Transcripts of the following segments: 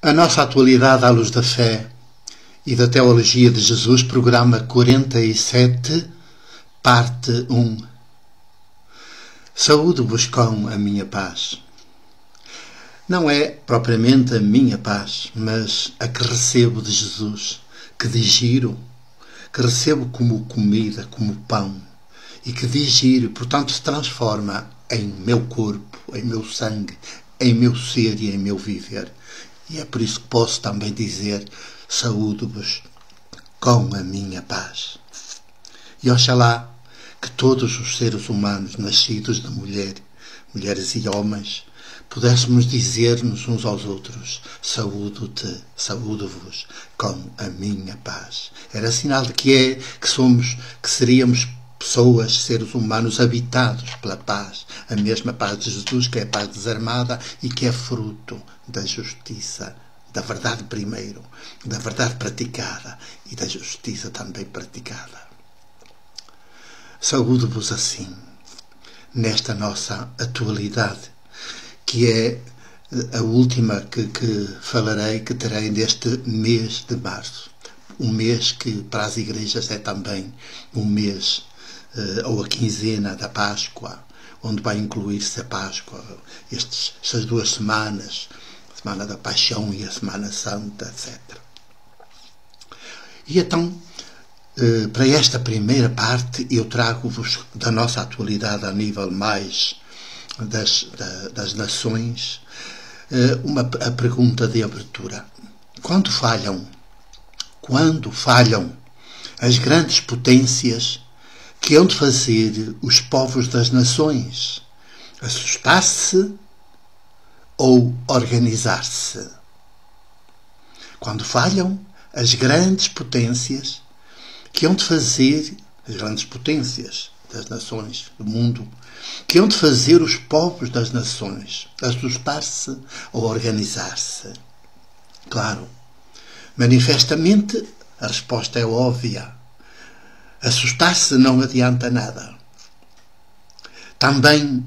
A nossa atualidade à luz da fé e da teologia de Jesus, programa 47, parte 1. Saúdo-vos com a minha paz. Não é propriamente a minha paz, mas a que recebo de Jesus, que digiro, que recebo como comida, como pão, e que digiro, portanto, se transforma em meu corpo, em meu sangue, em meu ser e em meu viver. E é por isso que posso também dizer: saúdo-vos com a minha paz. E oxalá que todos os seres humanos nascidos de mulheres e homens, pudéssemos dizer-nos uns aos outros: saúdo-te, saúdo-vos com a minha paz. Era sinal de que seríamos pessoas, seres humanos habitados pela paz, a mesma paz de Jesus, que é a paz desarmada e que é fruto da justiça, da verdade primeiro, da verdade praticada e da justiça também praticada. Saúdo-vos assim, nesta nossa atualidade, que é a última que falarei, que terei neste mês de março. Um mês que para as igrejas é também um mês, ou a quinzena da Páscoa, onde vai incluir-se a Páscoa, estas 2 semanas, a Semana da Paixão e a Semana Santa, etc. E então, para esta primeira parte, eu trago-vos da nossa atualidade a nível mais das nações, a pergunta de abertura. Quando falham as grandes potências, que hão de fazer os povos das nações? Assustar-se ou organizar-se? Quando falham as grandes potências, que hão de fazer as grandes potências das nações do mundo, que hão de fazer os povos das nações? Assustar-se ou organizar-se? Claro, manifestamente a resposta é óbvia. Assustar-se não adianta nada. Também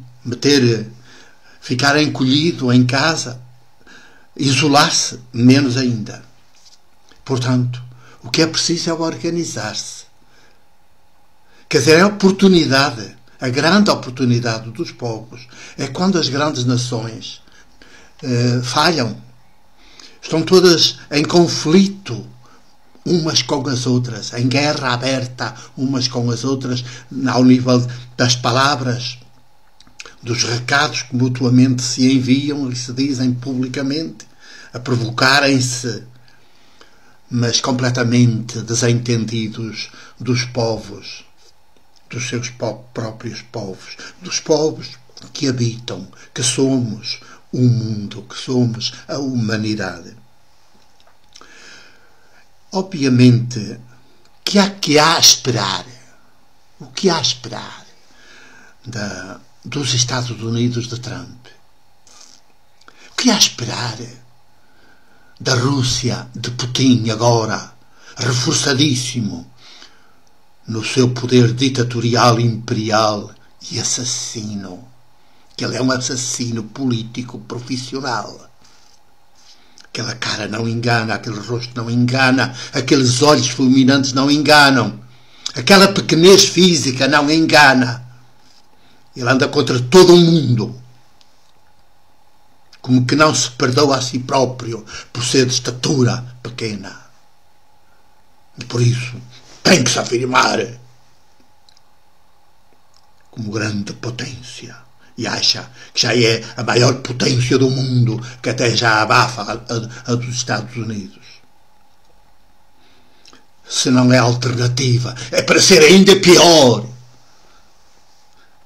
ficar encolhido em casa, isolar-se, menos ainda. Portanto, o que é preciso é organizar-se. Quer dizer, é a oportunidade, a grande oportunidade dos povos, é quando as grandes nações falham. Estão todas em conflito umas com as outras, em guerra aberta umas com as outras, ao nível das palavras, dos recados que mutuamente se enviam e se dizem publicamente, a provocarem-se, mas completamente desentendidos dos povos, dos seus próprios povos, dos povos que habitam, que somos o mundo, que somos a humanidade. Obviamente, que há a esperar? O que há a esperar dos Estados Unidos de Trump? O que há a esperar da Rússia de Putin, agora reforçadíssimo no seu poder ditatorial, imperial e assassino? Que ele é um assassino político profissional. Aquela cara não engana, aquele rosto não engana, aqueles olhos fulminantes não enganam, aquela pequenez física não engana. Ele anda contra todo o mundo, como que não se perdoa a si próprio por ser de estatura pequena. E por isso tem que se afirmar como grande potência. E acha que já é a maior potência do mundo, que até já abafa a dos Estados Unidos. Se não é alternativa, é para ser ainda pior.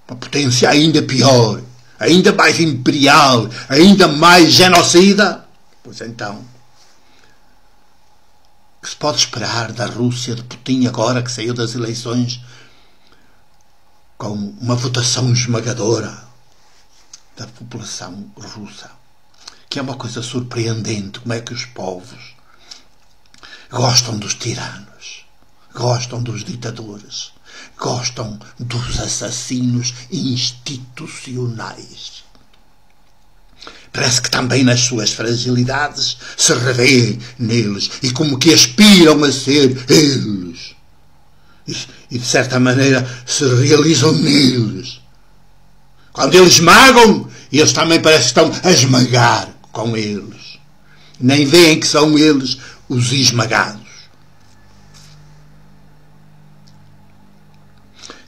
Uma potência ainda pior, ainda mais imperial, ainda mais genocida. Pois então, o que se pode esperar da Rússia de Putin agora que saiu das eleições com uma votação esmagadora da população russa, que é uma coisa surpreendente, como é que os povos gostam dos tiranos, gostam dos ditadores, gostam dos assassinos institucionais. parece que também nas suas fragilidades se revê neles e como que aspiram a ser eles. E de certa maneira se realizam neles. Quando eles esmagam, eles também parece que estão a esmagar com eles. Nem veem que são eles os esmagados.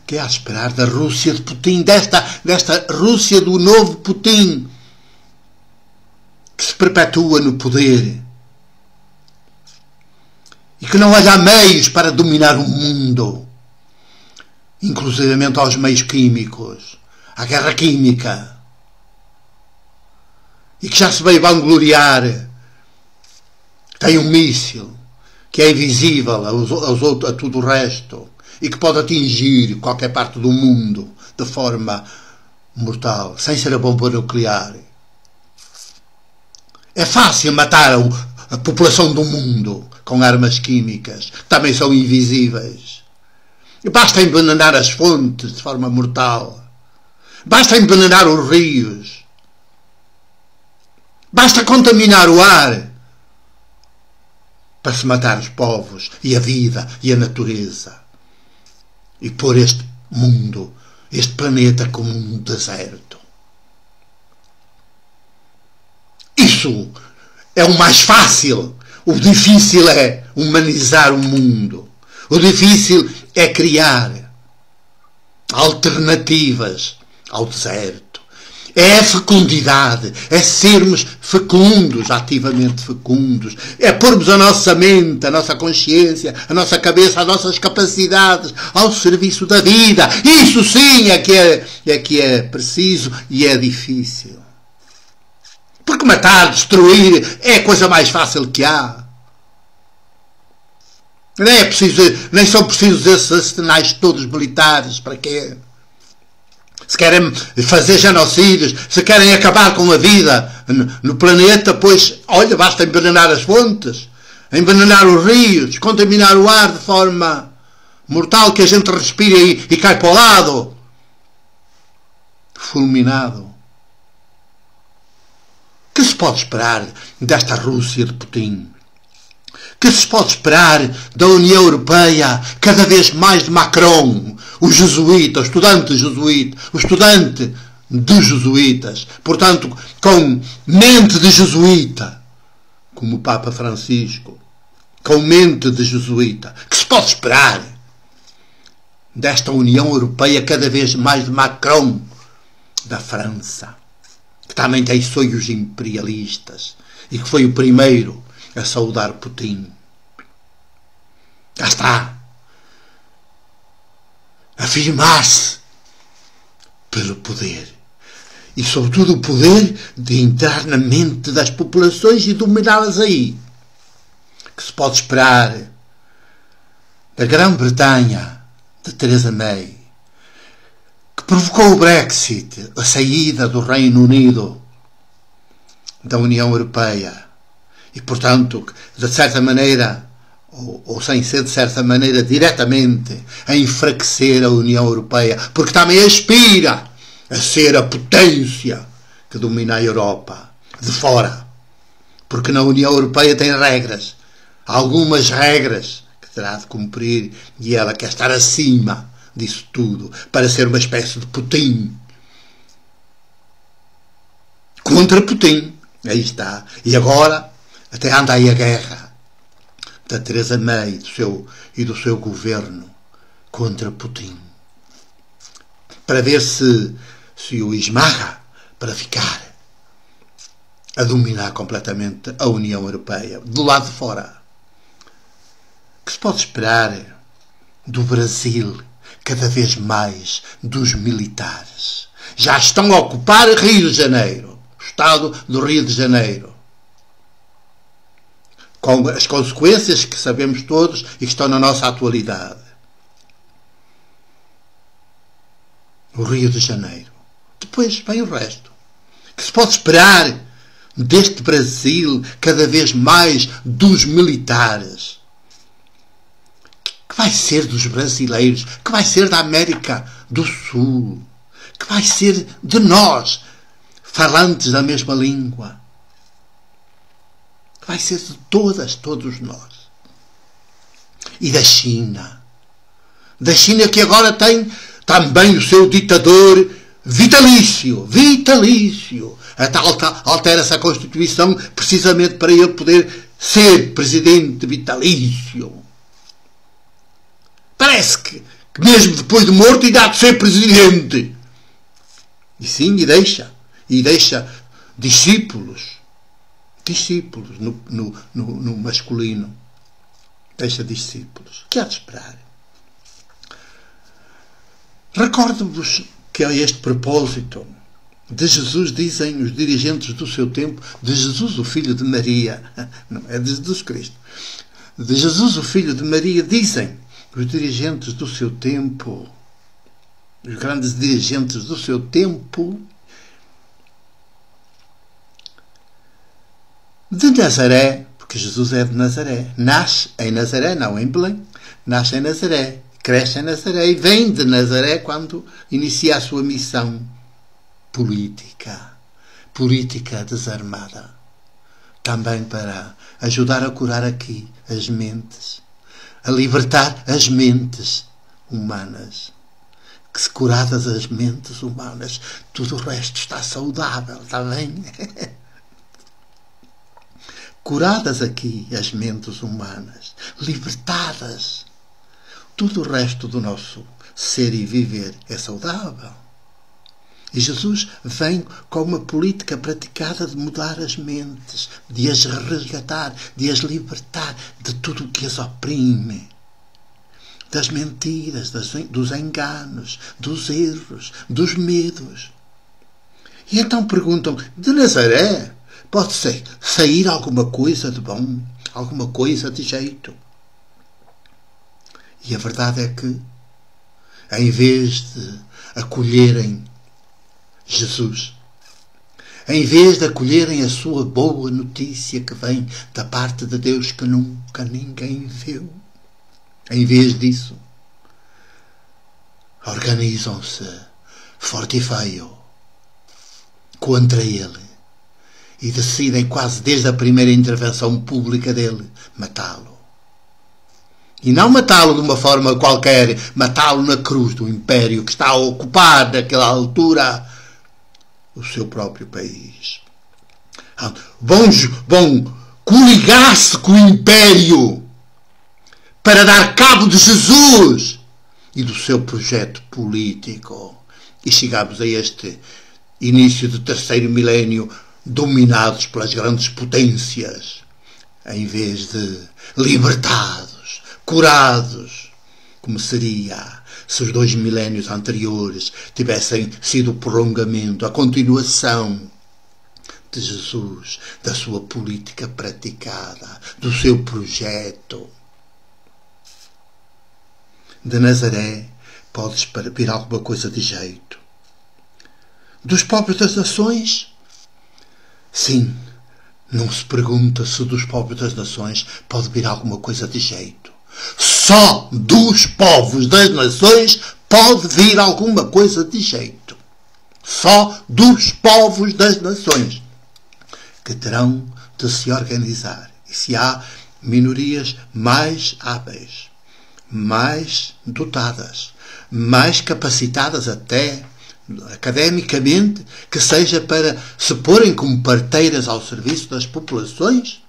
Que é a esperar da Rússia de Putin, desta Rússia do novo Putin, que se perpetua no poder e que não olha a meios para dominar o mundo, inclusivamente aos meios químicos, à guerra química, e que já se veio vangloriar. Tem um míssil que é invisível a tudo o resto e que pode atingir qualquer parte do mundo de forma mortal, sem ser a bomba nuclear. É fácil matar a população do mundo com armas químicas, que também são invisíveis. Basta envenenar as fontes de forma mortal. Basta envenenar os rios. Basta contaminar o ar para se matar os povos e a vida e a natureza. E pôr este mundo, este planeta como um deserto. Isso é o mais fácil. O difícil é humanizar o mundo. O difícil é criar alternativas ao deserto. É a fecundidade, é sermos fecundos, ativamente fecundos. É pormos a nossa mente, a nossa consciência, a nossa cabeça, as nossas capacidades ao serviço da vida. Isso sim é que é preciso e é difícil. Porque matar, destruir é a coisa mais fácil que há. Nem são precisos esses arsenais todos militares. Para quê? Se querem fazer genocídios, se querem acabar com a vida no planeta, pois, olha, basta envenenar as fontes, envenenar os rios, contaminar o ar de forma mortal que a gente respira e cai para o lado. Fulminado. Que se pode esperar desta Rússia de Putin? Que se pode esperar da União Europeia, cada vez mais de Macron, o jesuíta, o estudante jesuíta, o estudante dos jesuítas, portanto, com mente de jesuíta, como o Papa Francisco, com mente de jesuíta? Que se pode esperar desta União Europeia, cada vez mais de Macron, da França, que também tem sonhos imperialistas e que foi o primeiro a saudar Putin? Já está. Afirmar-se pelo poder. E sobretudo o poder de entrar na mente das populações e dominá-las aí. Que se pode esperar da Grã-Bretanha, de Theresa May, que provocou o Brexit, a saída do Reino Unido da União Europeia, e, portanto, de certa maneira, ou sem ser de certa maneira diretamente, a enfraquecer a União Europeia, porque também aspira a ser a potência que domina a Europa, de fora. Porque na União Europeia tem regras, algumas regras que terá de cumprir, e ela quer estar acima disso tudo, para ser uma espécie de Putin. Contra Putin. Aí está. E agora até anda aí a guerra da Theresa May e do seu governo contra Putin, para ver se o esmaga, para ficar a dominar completamente a União Europeia, do lado de fora. Que se pode esperar do Brasil, cada vez mais dos militares? Já estão a ocupar Rio de Janeiro, o estado do Rio de Janeiro, com as consequências que sabemos todos e que estão na nossa atualidade. O Rio de Janeiro. Depois vem o resto. Que se pode esperar deste Brasil, cada vez mais dos militares? Que vai ser dos brasileiros? Que vai ser da América do Sul? Que vai ser de nós? falantes da mesma língua. Vai ser de todos nós. E da China. Da China, que agora tem também o seu ditador vitalício. Altera-se a Constituição precisamente para ele poder ser presidente vitalício. Parece que mesmo depois de morto ainda há de ser presidente. E sim, e deixa discípulos no masculino. Deixa discípulos. O que há de esperar? Recordo-vos que a este propósito de Jesus, dizem os dirigentes do seu tempo, de Jesus, o filho de Maria, não é de Jesus Cristo, de Jesus, o filho de Maria, dizem os dirigentes do seu tempo, os grandes dirigentes do seu tempo, de Nazaré, porque Jesus é de Nazaré, nasce em Nazaré, não em Belém, nasce em Nazaré, cresce em Nazaré e vem de Nazaré quando inicia a sua missão política desarmada, também para ajudar a curar aqui as mentes, a libertar as mentes humanas, que se curadas as mentes humanas, tudo o resto está saudável, está bem? Curadas aqui as mentes humanas, libertadas, tudo o resto do nosso ser e viver é saudável. E Jesus vem com uma política praticada de mudar as mentes, de as resgatar, de as libertar de tudo o que as oprime, das mentiras, dos enganos, dos erros, dos medos. E então perguntam, de Nazaré pode sair alguma coisa de bom, alguma coisa de jeito? E a verdade é que, em vez de acolherem Jesus, em vez de acolherem a sua boa notícia que vem da parte de Deus que nunca ninguém viu, em vez disso, organizam-se forte e feio contra ele e decidem, quase desde a primeira intervenção pública dele, matá-lo. E não matá-lo de uma forma qualquer, matá-lo na cruz do império que está a ocupar naquela altura o seu próprio país. Vão coligar-se com o império para dar cabo de Jesus e do seu projeto político. E chegamos a este início do terceiro milénio dominados pelas grandes potências, em vez de libertados, curados, como seria se os 2 milénios anteriores tivessem sido o prolongamento, a continuação de Jesus, da sua política praticada, do seu projeto. De Nazaré pode vir alguma coisa de jeito. Dos povos das nações? Sim, não se pergunta se dos povos das nações pode vir alguma coisa de jeito. Só dos povos das nações pode vir alguma coisa de jeito. Só dos povos das nações, que terão de se organizar. E se há minorias mais hábeis, mais dotadas, mais capacitadas até academicamente, que seja para se porem como parteiras ao serviço das populações,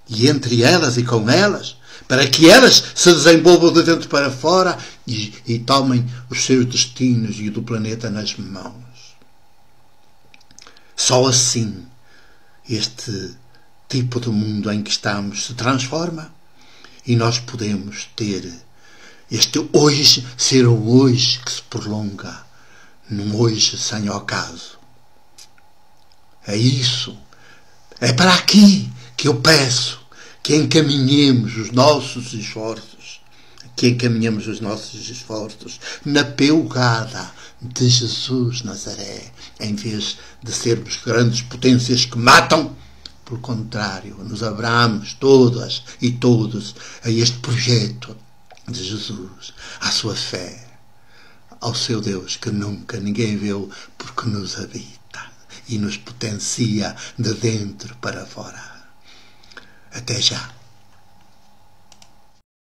e entre elas e com elas, para que elas se desenvolvam de dentro para fora e tomem os seus destinos e o do planeta nas mãos. Só assim este tipo de mundo em que estamos se transforma e nós podemos ter este hoje ser o hoje que se prolonga num hoje sem ocaso. É isso. É para aqui que eu peço que encaminhemos os nossos esforços, na pegada de Jesus Nazaré, em vez de sermos grandes potências que matam. Pelo contrário, nos abramos todas e todos a este projeto de Jesus, à sua fé, ao seu Deus que nunca ninguém viu porque nos habita. e nos potencia de dentro para fora. Até já.